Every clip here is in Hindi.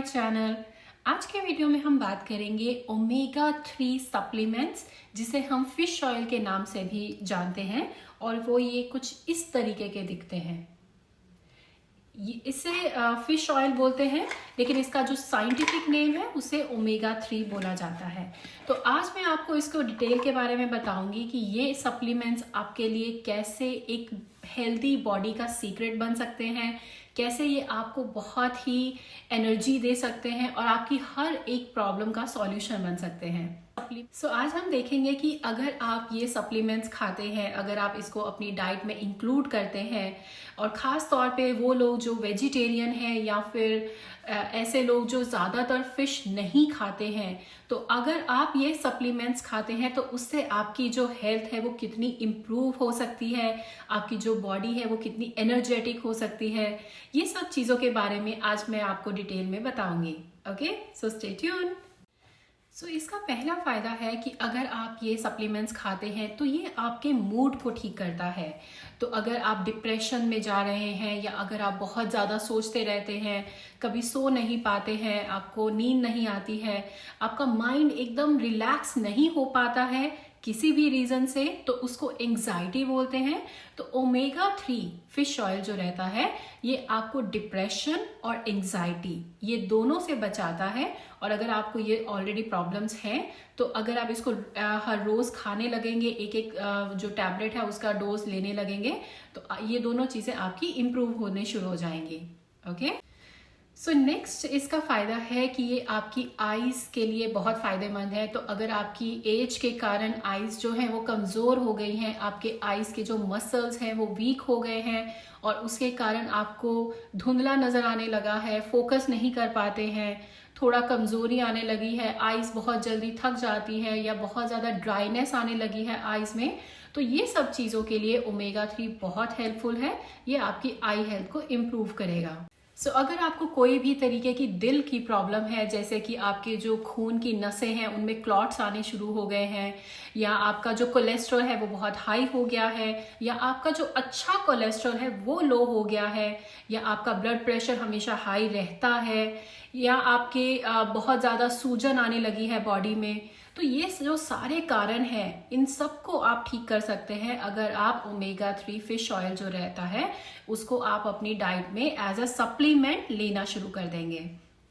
चैनल। आज के वीडियो में हम बात करेंगे ओमेगा 3 सप्लीमेंट्स, जिसे हम फिश ऑयल के नाम से भी जानते हैं, और वो ये कुछ इस तरीके के दिखते हैं। इसे फिश ऑयल बोलते हैं, लेकिन इसका जो साइंटिफिक नेम है उसे ओमेगा 3 बोला जाता है। तो आज मैं आपको इसको डिटेल के बारे में बताऊंगी कि ये सप्लीमेंट्स आपके लिए कैसे एक हेल्दी बॉडी का सीक्रेट बन सकते हैं, कैसे ये आपको बहुत ही एनर्जी दे सकते हैं और आपकी हर एक प्रॉब्लम का सॉल्यूशन बन सकते हैं। आज हम देखेंगे कि अगर आप ये सप्लीमेंट्स खाते हैं, अगर आप इसको अपनी डाइट में इंक्लूड करते हैं, और ख़ास तौर पे वो लोग जो वेजिटेरियन हैं या फिर ऐसे लोग जो ज़्यादातर फिश नहीं खाते हैं, तो अगर आप ये सप्लीमेंट्स खाते हैं तो उससे आपकी जो हेल्थ है वो कितनी इम्प्रूव हो सकती है, आपकी जो बॉडी है वो कितनी एनर्जेटिक हो सकती है, ये सब चीज़ों के बारे में आज मैं आपको डिटेल में बताऊंगी। Okay, so stay tune. इसका पहला फ़ायदा है कि अगर आप ये सप्लीमेंट्स खाते हैं तो ये आपके मूड को ठीक करता है। तो अगर आप डिप्रेशन में जा रहे हैं या अगर आप बहुत ज़्यादा सोचते रहते हैं, कभी सो नहीं पाते हैं, आपको नींद नहीं आती है, आपका माइंड एकदम रिलैक्स नहीं हो पाता है किसी भी रीज़न से, तो उसको एंग्जाइटी बोलते हैं। तो ओमेगा 3 फिश ऑयल जो रहता है ये आपको डिप्रेशन और एंग्जाइटी ये दोनों से बचाता है। और अगर आपको ये ऑलरेडी प्रॉब्लम्स हैं तो अगर आप इसको हर रोज़ खाने लगेंगे, एक एक जो टैबलेट है उसका डोज लेने लगेंगे, तो ये दोनों चीज़ें आपकी इम्प्रूव होने शुरू हो जाएंगी। ओके, सो नेक्स्ट इसका फ़ायदा है कि ये आपकी आइज़ के लिए बहुत फ़ायदेमंद है। तो अगर आपकी एज के कारण आइज़ जो हैं वो कमज़ोर हो गई हैं, आपके आइज़ के जो मसल्स हैं वो वीक हो गए हैं और उसके कारण आपको धुंधला नज़र आने लगा है, फोकस नहीं कर पाते हैं, थोड़ा कमज़ोरी आने लगी है, आइज़ बहुत जल्दी थक जाती है या बहुत ज़्यादा ड्राइनेस आने लगी है आइज़ में, तो ये सब चीज़ों के लिए ओमेगा 3 बहुत हेल्पफुल है। ये आपकी आई हेल्थ को इम्प्रूव करेगा। अगर आपको कोई भी तरीके की दिल की प्रॉब्लम है, जैसे कि आपके जो खून की नसें हैं उनमें क्लॉट्स आने शुरू हो गए हैं, या आपका जो कोलेस्ट्रॉल है वो बहुत हाई हो गया है, या आपका जो अच्छा कोलेस्ट्रॉल है वो लो हो गया है, या आपका ब्लड प्रेशर हमेशा हाई रहता है, या आपके बहुत ज़्यादा सूजन आने लगी है बॉडी में, तो ये जो सारे कारण हैं इन सबको आप ठीक कर सकते हैं अगर आप ओमेगा 3 फिश ऑयल जो रहता है उसको आप अपनी डाइट में एज अ सप्लीमेंट लेना शुरू कर देंगे।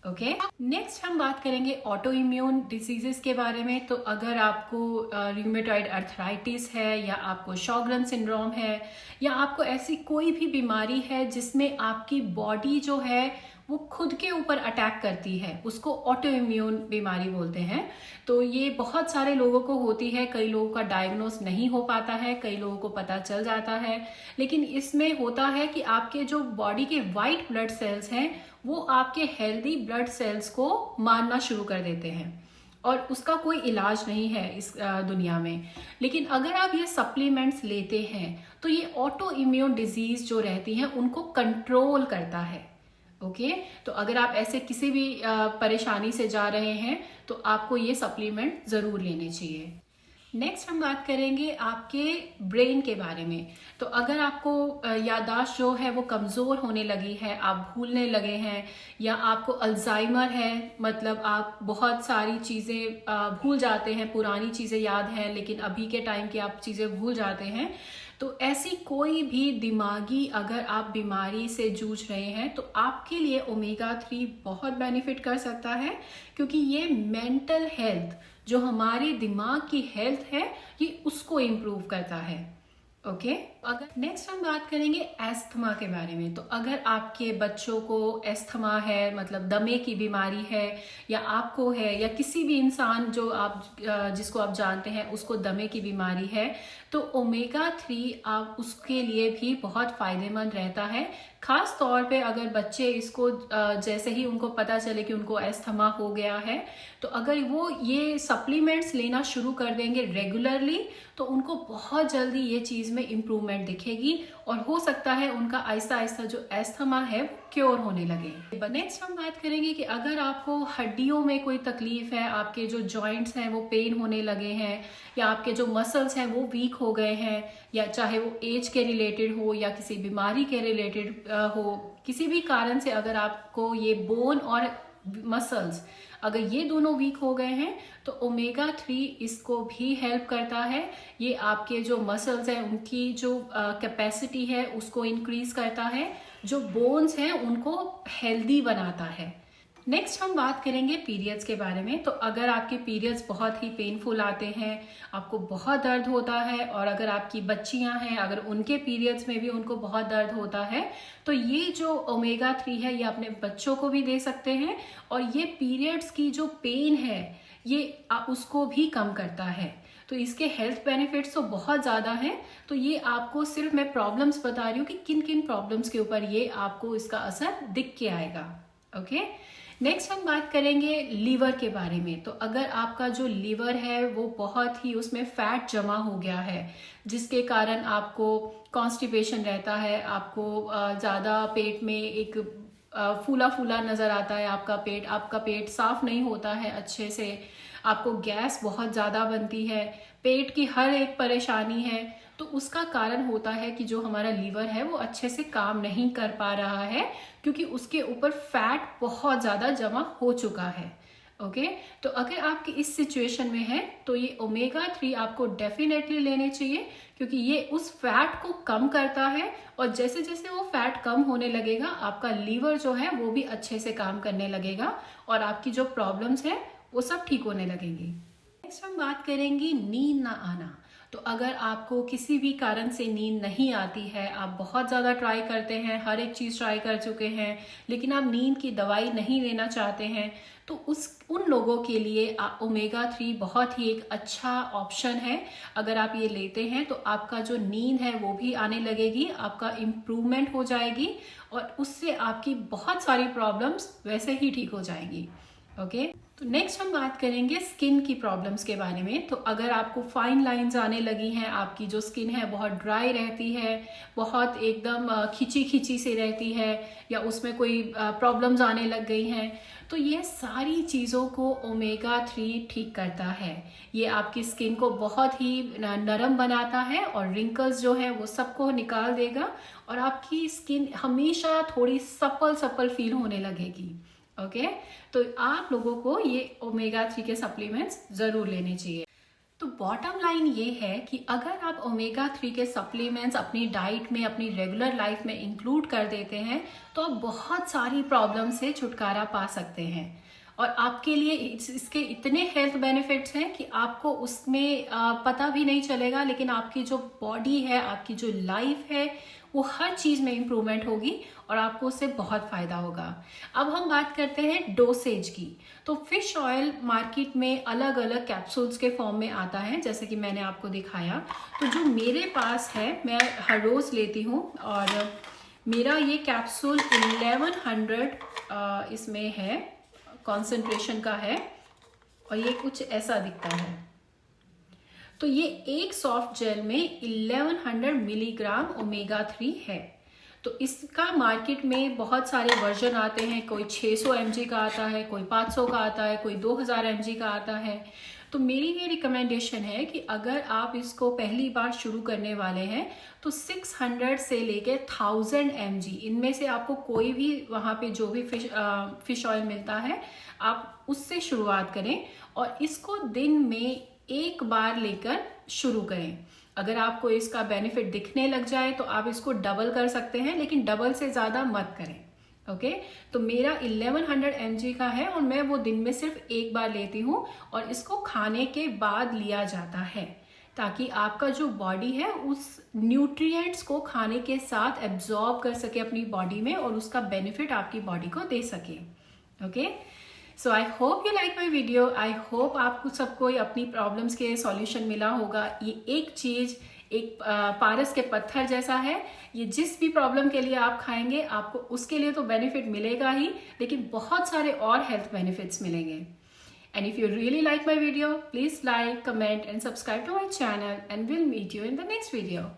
ओके, नेक्स्ट हम बात करेंगे ऑटो इम्यून डिसीजेस के बारे में। तो अगर आपको रूमेटॉइड अर्थराइटिस है, या आपको शॉगरन सिंड्रोम है, या आपको ऐसी कोई भी बीमारी है जिसमें आपकी बॉडी जो है वो खुद के ऊपर अटैक करती है, उसको ऑटो इम्यून बीमारी बोलते हैं। तो ये बहुत सारे लोगों को होती है, कई लोगों का डायग्नोस नहीं हो पाता है, कई लोगों को पता चल जाता है, लेकिन इसमें होता है कि आपके जो बॉडी के वाइट ब्लड सेल्स हैं वो आपके हेल्दी ब्लड सेल्स को मारना शुरू कर देते हैं, और उसका कोई इलाज नहीं है इस दुनिया में। लेकिन अगर आप ये सप्लीमेंट्स लेते हैं तो ये ऑटो इम्यून डिजीज जो रहती हैं उनको कंट्रोल करता है। ओके, तो अगर आप ऐसे किसी भी परेशानी से जा रहे हैं तो आपको ये सप्लीमेंट ज़रूर लेने चाहिए। नेक्स्ट हम बात करेंगे आपके ब्रेन के बारे में। तो अगर आपको याददाश्त जो है वो कमज़ोर होने लगी है, आप भूलने लगे हैं, या आपको अल्जाइमर है, मतलब आप बहुत सारी चीज़ें भूल जाते हैं, पुरानी चीज़ें याद हैं लेकिन अभी के टाइम की आप चीज़ें भूल जाते हैं, तो ऐसी कोई भी दिमागी अगर आप बीमारी से जूझ रहे हैं तो आपके लिए ओमेगा 3 बहुत बेनिफिट कर सकता है, क्योंकि ये मेंटल हेल्थ जो हमारे दिमाग की हेल्थ है ये उसको इम्प्रूव करता है। ओके, अगर नेक्स्ट हम बात करेंगे एस्थमा के बारे में। तो अगर आपके बच्चों को एस्थमा है, मतलब दमे की बीमारी है, या आपको है, या किसी भी इंसान जो आप जिसको आप जानते हैं उसको दमे की बीमारी है, तो ओमेगा 3 आप उसके लिए भी बहुत फायदेमंद रहता है। खास तौर पे अगर बच्चे इसको जैसे ही उनको पता चले कि उनको एस्थमा हो गया है, तो अगर वो ये सप्लीमेंट्स लेना शुरू कर देंगे रेगुलरली तो उनको बहुत जल्दी ये चीज़ में इम्प्रूवमेंट दिखेगी, और हो सकता है उनका आहिस्ता आहिस्ता जो एस्थमा है वो क्योर होने लगे। नेक्स्ट हम बात करेंगे कि अगर आपको हड्डियों में कोई तकलीफ है, आपके जो जॉइंट्स हैं वो पेन होने लगे हैं, या आपके जो मसल्स हैं वो वीक हो गए हैं, या चाहे वो एज के रिलेटेड हो या किसी बीमारी के रिलेटेड हो, किसी भी कारण से अगर आपको ये बोन और मसल्स, अगर ये दोनों वीक हो गए हैं तो ओमेगा 3 इसको भी हेल्प करता है। ये आपके जो मसल्स हैं उनकी जो कैपेसिटी है उसको इंक्रीज करता है, जो बोन्स हैं उनको हेल्दी बनाता है। नेक्स्ट हम बात करेंगे पीरियड्स के बारे में। तो अगर आपके पीरियड्स बहुत ही पेनफुल आते हैं, आपको बहुत दर्द होता है, और अगर आपकी बच्चियां हैं अगर उनके पीरियड्स में भी उनको बहुत दर्द होता है, तो ये जो ओमेगा 3 है ये अपने बच्चों को भी दे सकते हैं, और ये पीरियड्स की जो पेन है ये उसको भी कम करता है। तो इसके हेल्थ बेनिफिट्स तो बहुत ज़्यादा हैं। तो ये आपको सिर्फ मैं प्रॉब्लम्स बता रही हूँ कि किन किन प्रॉब्लम्स के ऊपर ये आपको इसका असर दिख के आएगा। ओके, नेक्स्ट हम बात करेंगे लीवर के बारे में। तो अगर आपका जो लीवर है वो बहुत ही उसमें फैट जमा हो गया है, जिसके कारण आपको कॉन्स्टिपेशन रहता है, आपको ज़्यादा पेट में एक फूला फूला नज़र आता है आपका पेट साफ नहीं होता है अच्छे से, आपको गैस बहुत ज़्यादा बनती है, पेट की हर एक परेशानी है, तो उसका कारण होता है कि जो हमारा लीवर है वो अच्छे से काम नहीं कर पा रहा है, क्योंकि उसके ऊपर फैट बहुत ज़्यादा जमा हो चुका है। ओके, तो अगर आपकी इस सिचुएशन में है तो ये ओमेगा 3 आपको डेफिनेटली लेने चाहिए, क्योंकि ये उस फैट को कम करता है, और जैसे जैसे वो फैट कम होने लगेगा आपका लीवर जो है वो भी अच्छे से काम करने लगेगा, और आपकी जो प्रॉब्लम्स है वो सब ठीक होने लगेंगी। नेक्स्ट हम बात करेंगे नींद ना आना। तो अगर आपको किसी भी कारण से नींद नहीं आती है, आप बहुत ज़्यादा ट्राई करते हैं, हर एक चीज़ ट्राई कर चुके हैं, लेकिन आप नींद की दवाई नहीं लेना चाहते हैं, तो उन लोगों के लिए ओमेगा 3 बहुत ही एक अच्छा ऑप्शन है। अगर आप ये लेते हैं तो आपका जो नींद है वो भी आने लगेगी, आपका इम्प्रूवमेंट हो जाएगी, और उससे आपकी बहुत सारी प्रॉब्लम्स वैसे ही ठीक हो जाएंगी। ओके, तो नेक्स्ट हम बात करेंगे स्किन की प्रॉब्लम्स के बारे में। तो अगर आपको फाइन लाइंस आने लगी हैं, आपकी जो स्किन है बहुत ड्राई रहती है, बहुत एकदम खिंची खिंची सी रहती है, या उसमें कोई प्रॉब्लम्स आने लग गई हैं, तो ये सारी चीज़ों को ओमेगा 3 ठीक करता है। ये आपकी स्किन को बहुत ही नरम बनाता है, और रिंकल्स जो है वो सबको निकाल देगा, और आपकी स्किन हमेशा थोड़ी सप्पल सप्पल फील होने लगेगी। ओके, तो आप लोगों को ये ओमेगा 3 के सप्लीमेंट्स ज़रूर लेने चाहिए। तो बॉटम लाइन ये है कि अगर आप ओमेगा 3 के सप्लीमेंट्स अपनी डाइट में, अपनी रेगुलर लाइफ में इंक्लूड कर देते हैं, तो आप बहुत सारी प्रॉब्लम से छुटकारा पा सकते हैं, और आपके लिए इसके इतने हेल्थ बेनिफिट्स हैं कि आपको उसमें पता भी नहीं चलेगा, लेकिन आपकी जो बॉडी है, आपकी जो लाइफ है, वो हर चीज़ में इम्प्रूवमेंट होगी, और आपको उससे बहुत फ़ायदा होगा। अब हम बात करते हैं डोसेज की। तो फिश ऑयल मार्केट में अलग अलग कैप्सूल्स के फॉर्म में आता है, जैसे कि मैंने आपको दिखाया। तो जो मेरे पास है मैं हर रोज़ लेती हूँ, और मेरा ये कैप्सूल 1100 इसमें है, कॉन्सेंट्रेशन का है, और ये कुछ ऐसा दिखता है। तो ये एक सॉफ्ट जेल में 1100 मिलीग्राम ओमेगा 3 है। तो इसका मार्केट में बहुत सारे वर्जन आते हैं, कोई 600 mg का आता है, कोई 500 का आता है, कोई 2000 mg का आता है। तो मेरी ये रिकमेंडेशन है कि अगर आप इसको पहली बार शुरू करने वाले हैं तो 600 से लेके 1000 mg इनमें से आपको कोई भी वहाँ पे जो भी फिश ऑयल मिलता है आप उससे शुरुआत करें, और इसको दिन में एक बार लेकर शुरू करें। अगर आपको इसका बेनिफिट दिखने लग जाए तो आप इसको डबल कर सकते हैं, लेकिन डबल से ज़्यादा मत करें। ओके, तो मेरा 1100 mg का है, और मैं वो दिन में सिर्फ एक बार लेती हूँ, और इसको खाने के बाद लिया जाता है, ताकि आपका जो बॉडी है उस न्यूट्रिएंट्स को खाने के साथ एब्जॉर्ब कर सके अपनी बॉडी में, और उसका बेनिफिट आपकी बॉडी को दे सके। Okay, so I hope you like my video. I hope आपको सबको अपनी प्रॉब्लम्स के सॉल्यूशन मिला होगा। ये एक चीज़ एक पारस के पत्थर जैसा है, ये जिस भी प्रॉब्लम के लिए आप खाएंगे आपको उसके लिए तो बेनिफिट मिलेगा ही, लेकिन बहुत सारे और हेल्थ बेनिफिट्स मिलेंगे। And if you really like my video, please like, comment and subscribe to my channel, and will meet you in the next video.